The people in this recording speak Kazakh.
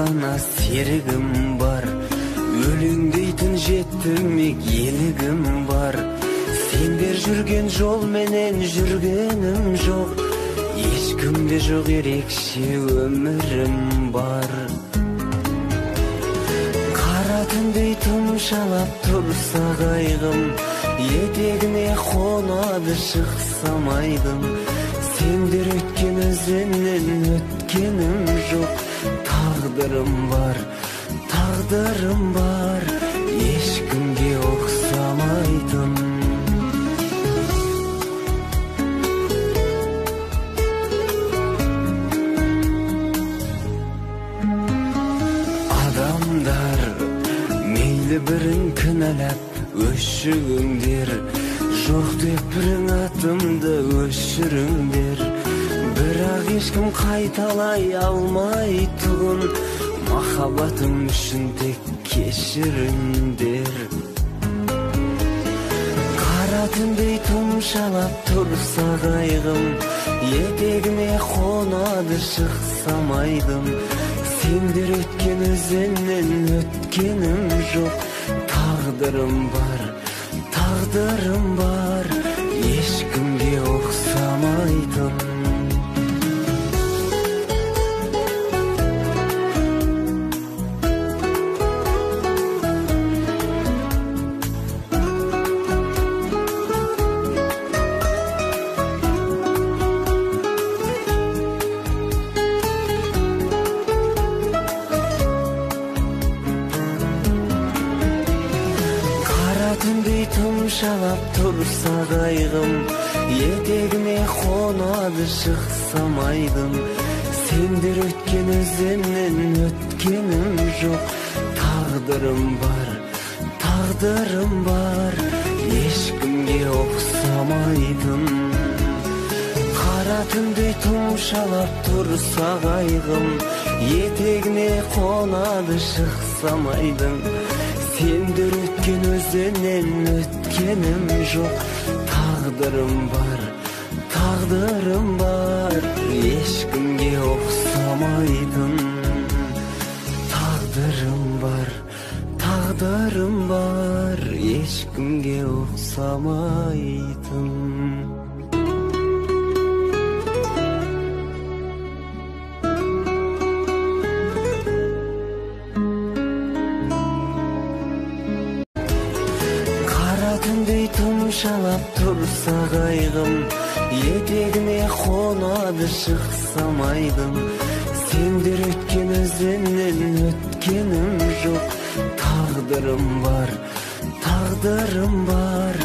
гана серигим бар. Өлүңдейтин жеттирмек елігім бар. Сендер жүрген жол менен жүргенім жоқ. Ешкімде жоқ ерекше өмірім бар. Қара түндей тұмшалап тұрса қайғым, етегіне қонады шықсам айдым. Сендер өткен өзеннен өткенім жоқ. Тағдырым бар, тағдырым бар, ешкімге ұқсамайтын. Адамдар мейлі бірін кінәләп өшігіңдер, жоқ деп бірін атымды өшіріңдер. Бірақ ешкім қайталай алмай тұғын, махаббатым үшін тек кешіріңдер. Қара түндей тұмшалап тұрса қайғым, етегіне қонады шықсам айдым. Сендер өткен өзеннен өткенім жоқ. Тағдырым бар, тағдырым бар, ешкімге ұқсамайтын. Түндей тұмшалап тұрса қайғым, етегіне қонады шықсам айдым. Сендер өткен өзеннен өткенім жоқ. Тағдырым бар, тағдырым бар, ешкімге ұқсамайтын. Қара түндей тұмшалап тұрса қайғым, етегіне қонады шықсам айдым. Сендер өткен өзеннен өткенім жоқ. Тағдырым бар, тағдырым бар, ешкімге ұқсамайтын. Тағдырым бар, тағдырым бар, ешкімге ұқсамайтын. Түндей тұмшалап тұрса қайғым, етегіне қонады шықсам айдым. Сендер өткен өзеннен өткенім жоқ. Тағдырым бар, тағдырым бар,